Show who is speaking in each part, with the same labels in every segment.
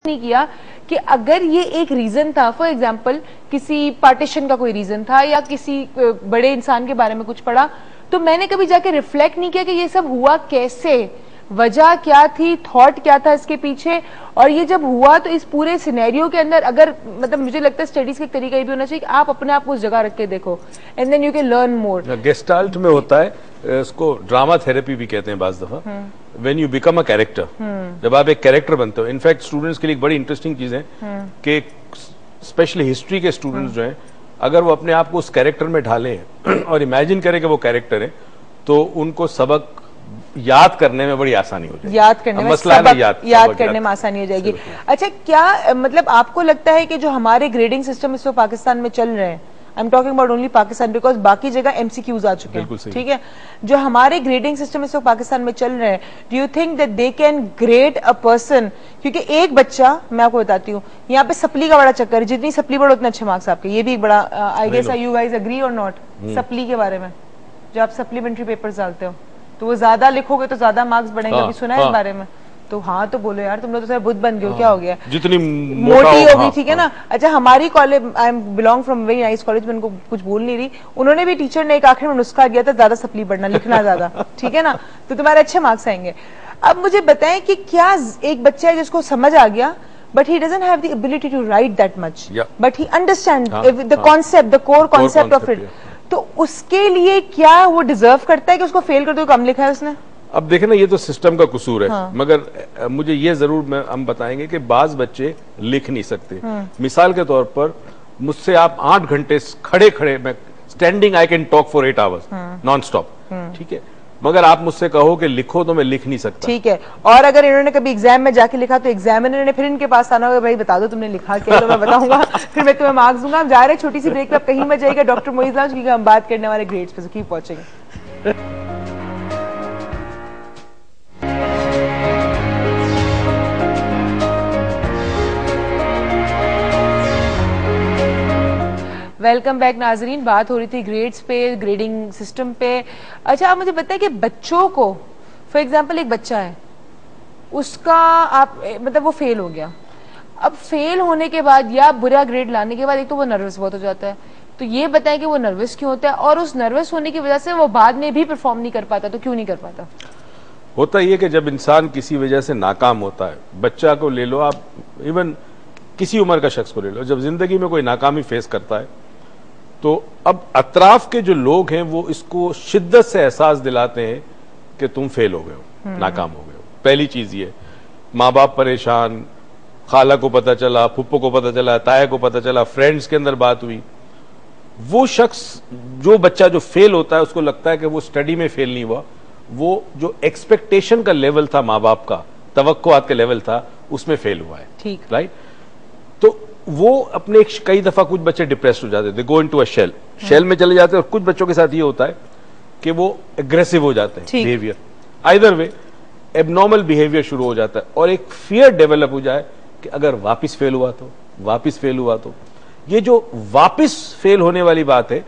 Speaker 1: नहीं किया कि अगर ये एक रीजन था, फॉर एग्जाम्पल किसी पार्टीशन का कोई रीजन था या किसी बड़े इंसान के बारे में कुछ पढ़ा, तो मैंने कभी जाके रिफ्लेक्ट नहीं किया कि ये सब हुआ कैसे, वजह क्या थी, थॉट क्या था इसके पीछे। और ये जब हुआ तो इस पूरे सिनेरियो के अंदर अगर मतलब मुझे लगता है स्टडीज का एक तरीका ये भी होना चाहिए कि आप अपने आप को उस जगह रख के देखो and then you can learn more.
Speaker 2: Gestalt में होता है, इसको ड्रामा थेरेपी भी कहते हैं बाज दफा, when you become a character, जब आप एक कैरेक्टर बनते हो। इनफैक्ट स्टूडेंट्स के लिए एक बड़ी इंटरेस्टिंग चीज है कि स्पेशली हिस्ट्री के स्टूडेंट्स जो हैं, अगर वो अपने आप को उस कैरेक्टर में ढालें और इमेजिन करें कि वो कैरेक्टर है, तो उनको सबक याद करने में बड़ी आसानी हो जाएगी।
Speaker 1: याद करने में
Speaker 2: मसला नहीं,
Speaker 1: याद करने में आसानी हो जाएगी। अच्छा, क्या मतलब आपको लगता है कि जो हमारे ग्रेडिंग सिस्टम इस वक्त पाकिस्तान में चल रहे हैं, I am talking about only Pakistan because बाकी जगह एमसीक्यूज आ चुके हैं, ठीक है, जो हमारे ग्रेडिंग सिस्टम इस वक्त पाकिस्तान में चल रहे हैं, do you think that they can grade a person? क्योंकि एक बच्चा, मैं आपको बताती हूँ, यहाँ पे सप्ली का बड़ा चक्कर है, जितनी सप्ली बढ़ो उतने अच्छे मार्क्स आपके। ये भी एक बड़ा, I guess you guys agree और नॉट, सप्ली के बारे में, जो आप सप्लीमेंट्री पेपर्स डालते हो तो वो ज्यादा लिखोगे तो ज्यादा मार्क्स बढ़ेंगे। अभी सुना है इस बारे में? तो हाँ, तो बोलो यार, तुम लोग तो सारे बुद्ध बन गए हो, क्या हो गया,
Speaker 2: जितनी
Speaker 1: मोटी हो गई, ठीक है ना। अच्छा, हमारी college, I am belong from very nice college, मैं उनको कुछ बोल नहीं रही, उन्होंने भी टीचर ने एक आखिर में नुस्खा दिया था, ज्यादा सप्ली पढ़ना, लिखना ज्यादा, ठीक है ना, तो तुम्हारे अच्छे मार्क्स आएंगे। अब मुझे बताएं कि क्या एक बच्चा है जिसको समझ आ गया but he doesn't have the ability to write that much, but he understands the concept, the core concept of it, तो उसके लिए क्या वो डिजर्व करता है कि उसको फेल कर दो, कम लिखा है उसने?
Speaker 2: अब देखें ना, ये तो सिस्टम का कसूर है। हाँ। मगर मुझे ये जरूर हम बताएंगे कि बाज बच्चे लिख नहीं सकते। मिसाल के तौर पर मुझसे आप 8 घंटे खड़े खड़े, मैं standing I can talk for 8 hours non stop, ठीक है, मगर आप मुझसे कहो कि लिखो तो मैं लिख नहीं सकता, ठीक है।
Speaker 1: और अगर इन्होंने कभी एग्जाम में जाके लिखा तो एग्जामिनर ने फिर इनके पास आना होगा, भाई बता दो तुमने लिखा क्या, तो मैं बताऊंगा, फिर मैं तुम्हें मार्क्स दूंगा। हम जा रहे हैं छोटी सी ब्रेक पे, आप कहीं मत जाइएगा, डॉक्टर मोइज लॉन्च, क्योंकि हम बात करने वाले ग्रेड्स पे, कीप वॉचिंग। वेलकम बैक नाजरीन, बात हो रही थी ग्रेड्स पे, ग्रेडिंग सिस्टम पे। अच्छा, आप मुझे बताएं कि बच्चों को, फॉर एग्जांपल एक बच्चा है, उसका आप मतलब वो फेल हो गया, अब फेल होने के बाद या बुरा ग्रेड लाने के बाद एक तो वो नर्वस बहुत हो जाता है, तो ये बताएं कि वो नर्वस क्यों होता है, और उस नर्वस होने की वजह से वो बाद में भी परफॉर्म नहीं कर पाता, तो क्यों नहीं कर पाता?
Speaker 2: होता ये कि जब इंसान किसी वजह से नाकाम होता है, बच्चा को ले लो आप, इवन किसी उम्र का शख्स को ले लो, जब जिंदगी में कोई नाकामी फेस करता है, तो अब अतराफ के जो लोग हैं वो इसको शिद्दत से एहसास दिलाते हैं कि तुम फेल हो गए हो, नाकाम हो गए हो। पहली चीज ये, माँ बाप परेशान, खाला को पता चला, फुप्पो को पता चला, ताया को पता चला, फ्रेंड्स के अंदर बात हुई। वो शख्स, जो बच्चा जो फेल होता है, उसको लगता है कि वो स्टडी में फेल नहीं हुआ, वो जो एक्सपेक्टेशन का लेवल था माँ बाप का, तवक्कुआत का लेवल था, उसमें फेल हुआ है, ठीक, राइट। तो वो अपने कई दफा कुछ बच्चे डिप्रेस्ड हो जाते हैं, they go into a shell, shell में चले जाते हैं, और कुछ बच्चों के साथ ये होता है कि वो एग्रेसिव हो जाते हैं, behaviour, either way abnormal behaviour शुरू हो जाता है, और एक फियर डेवलप हो जाए कि अगर वापस फेल हुआ तो, वापस फेल हुआ तो। ये जो वापस फेल होने वाली बात है,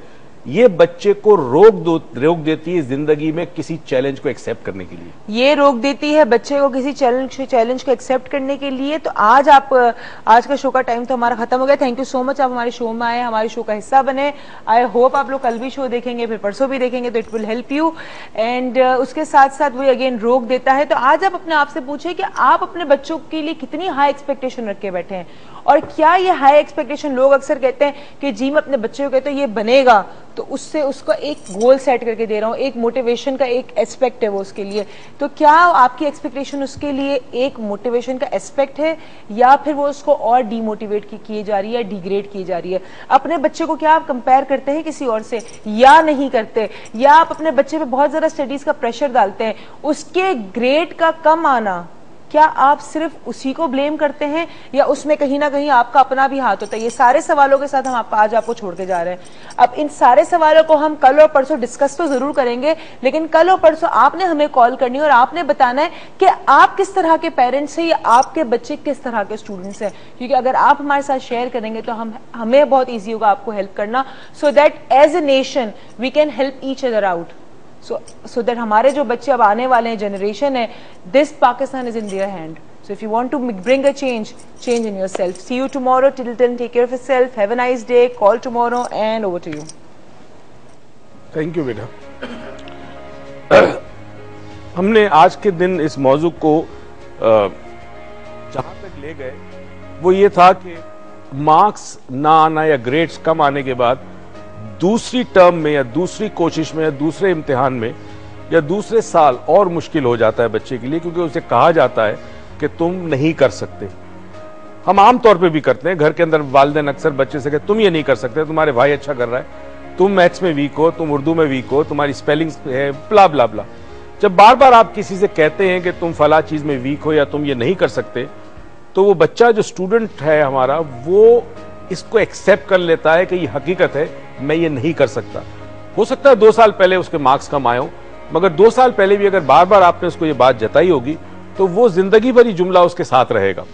Speaker 2: ये बच्चे को रोक देती है जिंदगी में किसी चैलेंज को एक्सेप्ट करने के लिए, ये रोक देती है बच्चे को किसी चैलेंज को एक्सेप्ट करने के लिए। तो आज का शो का टाइम तो हमारा खत्म हो गया। थैंक यू सो मच, आप हमारे शो में आए, हमारे शो का हिस्सा बने। आई होप आप लोग कल भी शो देखेंगे, फिर परसों भी देखेंगे, तो it will help you. And उसके साथ साथ वो अगेन रोक देता है। तो आज आप अपने आप से पूछे कि आप अपने बच्चों के लिए कितनी हाई एक्सपेक्टेशन रख के बैठे हैं, और क्या ये हाई एक्सपेक्टेशन, लोग अक्सर कहते हैं कि जी मैं अपने बच्चे को कहते हैं ये बनेगा, तो उससे उसका एक गोल सेट करके दे रहा हूं, एक मोटिवेशन का एक एस्पेक्ट है वो उसके लिए। तो क्या आपकी एक्सपेक्टेशन उसके लिए एक मोटिवेशन का एस्पेक्ट है, या फिर वो उसको और डीमोटिवेट की जा रही है, डिग्रेड की जा रही है? अपने बच्चे को क्या आप कंपेयर करते हैं किसी और से, या नहीं करते? या आप अपने बच्चे पे बहुत ज्यादा स्टडीज का प्रेशर डालते हैं, उसके ग्रेड का कम आना, क्या आप सिर्फ उसी को ब्लेम करते हैं, या उसमें कहीं ना कहीं आपका अपना भी हाथ होता है? ये सारे सवालों के साथ हम आज आपको छोड़ के जा रहे हैं। अब इन सारे सवालों को हम कल और परसों डिस्कस तो जरूर करेंगे, लेकिन कल और परसों आपने हमें कॉल करनी है और आपने बताना है कि आप किस तरह के पेरेंट्स हैं, या आपके बच्चे किस तरह के स्टूडेंट्स हैं। क्योंकि अगर आप हमारे साथ शेयर करेंगे तो हमें बहुत ईजी होगा आपको हेल्प करना, so that as a nation we can help each other out. So that हमारे जो बच्चे अब आने वाले हैं, जनरेशन है, this Pakistan is in their hand.
Speaker 1: So if you want to bring a change in yourself. See you tomorrow. Till then, take care of yourself. Have a nice day. Call tomorrow and over to you.
Speaker 2: Thank you बेटा। हमने आज के दिन इस मौजू को जहां तक ले गए वो ये था कि मार्क्स ना आना या ग्रेड्स कम आने के बाद दूसरी टर्म में या दूसरी कोशिश में या दूसरे इम्तिहान में या दूसरे साल और मुश्किल हो जाता है बच्चे के लिए, क्योंकि उसे कहा जाता है कि तुम नहीं कर सकते। हम आम तौर पे भी करते हैं, घर के अंदर वालिदैन अक्सर बच्चे से कहते तुम ये नहीं कर सकते, तुम्हारे भाई अच्छा कर रहा है, तुम मैथ्स में वीक हो, तुम उर्दू में वीक हो, तुम्हारी स्पेलिंग है, ब्ला ब्ला ब्ला। जब बार बार आप किसी से कहते हैं कि तुम फला चीज में वीक हो या तुम ये नहीं कर सकते, तो वो बच्चा जो स्टूडेंट है हमारा वो इसको एक्सेप्ट कर लेता है कि ये हकीकत है, मैं ये नहीं कर सकता। हो सकता है 2 साल पहले उसके मार्क्स कम आए हो, मगर 2 साल पहले भी अगर बार बार आपने उसको ये बात जताई होगी तो वो जिंदगी भर ही जुमला उसके साथ रहेगा।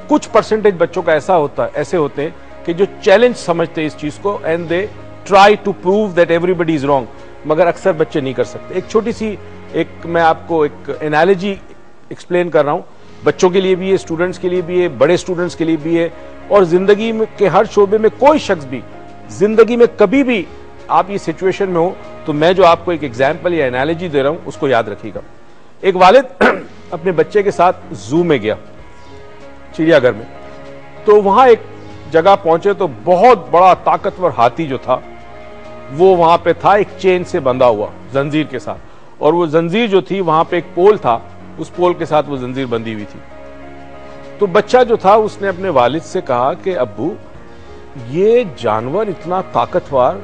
Speaker 2: कुछ परसेंटेज बच्चों का ऐसे होते हैं कि जो चैलेंज समझते हैं इस चीज को and they try to prove that everybody is wrong, मगर अक्सर बच्चे नहीं कर सकते। एक छोटी सी मैं आपको एक एनालॉजी एक्सप्लेन कर रहा हूं, बच्चों के लिए भी है, स्टूडेंट्स के लिए भी है, बड़े स्टूडेंट्स के लिए भी है, और जिंदगी में के हर शोबे में कोई शख्स भी जिंदगी में कभी भी आप ये सिचुएशन में हो तो मैं जो आपको एक एग्जाम्पल या एनालॉजी दे रहा हूं उसको याद रखिएगा। एक वालिद अपने बच्चे के साथ जू में गया, चिड़ियाघर में, तो वहां एक जगह पहुंचे तो बहुत बड़ा ताकतवर हाथी जो था वो वहां पे था, एक चेन से बंधा हुआ जंजीर के साथ, और वो जंजीर जो थी वहां पे एक पोल था, उस पोल के साथ वो जंजीर बंधी हुई थी। तो बच्चा जो था उसने अपने वालिद से कहा कि अब्बू ये जानवर इतना ताकतवर,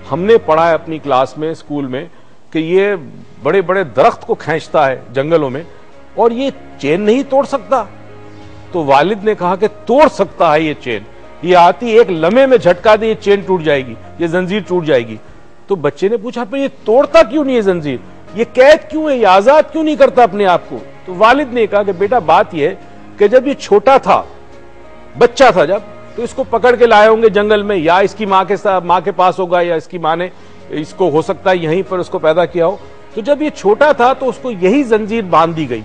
Speaker 2: हमने पढ़ा है अपनी क्लास में स्कूल में कि ये बड़े बड़े दरख्त को खींचता है जंगलों में, और ये चेन नहीं तोड़ सकता। तो वालिद ने कहा कि तोड़ सकता है ये चेन, ये आती एक लम्हे में झटका दे ये चेन टूट जाएगी, ये जंजीर टूट जाएगी। तो बच्चे ने पूछा पर ये तोड़ता क्यों नहीं है जंजीर, ये कैद क्यों है, ये आजाद क्यों नहीं करता अपने आप को। तो वालिद ने कहा कि बेटा बात यह है कि जब ये छोटा था, बच्चा था जब, तो इसको पकड़ के लाए होंगे जंगल में, या इसकी माँ के पास होगा, या इसकी माँ ने इसको हो सकता है यहीं पर उसको पैदा किया हो। तो जब ये छोटा था तो उसको यही जंजीर बांध दी गई।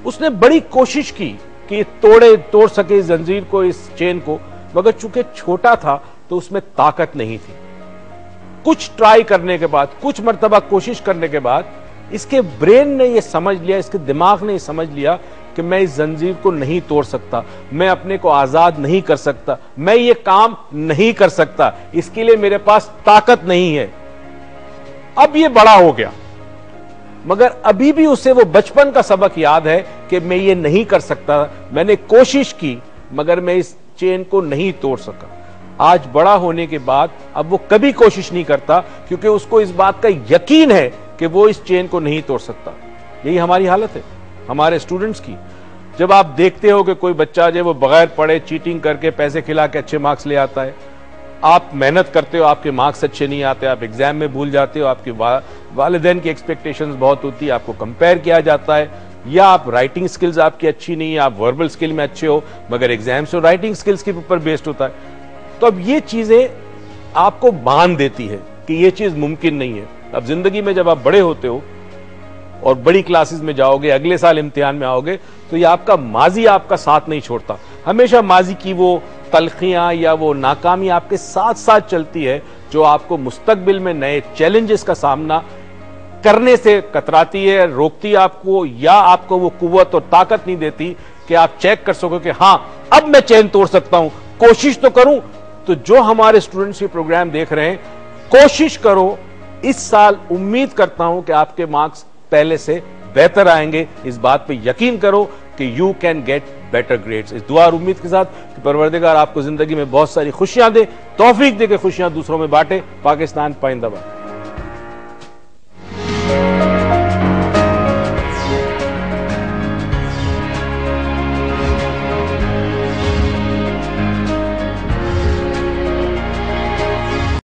Speaker 2: उसने बड़ी कोशिश की कि तोड़ सके इस जंजीर को, इस चेन को, मगर चूंकि छोटा था तो उसमें ताकत नहीं थी। कुछ ट्राई करने के बाद, कुछ मर्तबा कोशिश करने के बाद इसके ब्रेन ने यह समझ लिया, इसके दिमाग ने यह समझ लिया कि मैं इस जंजीर को नहीं तोड़ सकता, मैं अपने को आजाद नहीं कर सकता, मैं ये काम नहीं कर सकता, इसके लिए मेरे पास ताकत नहीं है। अब ये बड़ा हो गया, मगर अभी भी उसे वो बचपन का सबक याद है कि मैं ये नहीं कर सकता, मैंने कोशिश की मगर मैं इस चेन को नहीं तोड़ सका। आज बड़ा होने के बाद अब वो कभी कोशिश नहीं करता, क्योंकि उसको इस बात का यकीन है कि वो इस चेन को नहीं तोड़ सकता। यही हमारी हालत है हमारे स्टूडेंट्स की। जब आप देखते हो कि कोई बच्चा जो वो बगैर पढ़े चीटिंग करके पैसे खिला के अच्छे मार्क्स ले आता है, आप मेहनत करते हो, आपके मार्क्स अच्छे नहीं आते, आप एग्जाम में भूल जाते हो, आपके वालिदैन की एक्सपेक्टेशंस बहुत होती है, आपको कंपेयर किया जाता है, या आप राइटिंग स्किल्स आपकी अच्छी नहीं है, आप वर्बल स्किल में अच्छे हो मगर एग्जाम्स और राइटिंग स्किल्स के ऊपर बेस्ड होता है। तो अब ये चीजें आपको बांध देती है कि ये चीज मुमकिन नहीं है। अब जिंदगी में जब आप बड़े होते हो और बड़ी क्लासेस में जाओगे, अगले साल इम्तिहान में आओगे, तो ये आपका माजी आपका साथ नहीं छोड़ता। हमेशा माजी की वो तलखियां या वो नाकामी आपके साथ साथ चलती है, जो आपको मुस्तकबिल में नए चैलेंजेस का सामना करने से कतराती है, रोकती है आपको, या आपको वो कुव्वत और ताकत नहीं देती कि आप चेक कर सको कि हाँ अब मैं चैन तोड़ सकता हूं, कोशिश तो करूं। तो जो हमारे स्टूडेंट्स ये प्रोग्राम देख रहे हैं, कोशिश करो, इस साल उम्मीद करता हूं कि आपके मार्क्स पहले से बेहतर आएंगे। इस बात पे यकीन करो कि you can get better grades. इस दुआ और उम्मीद के साथ कि परवरदिगार आपको जिंदगी में बहुत सारी खुशियां दे, तौफीक दे के खुशियां दूसरों में बांटे। पाकिस्तान पाइंदाबाद।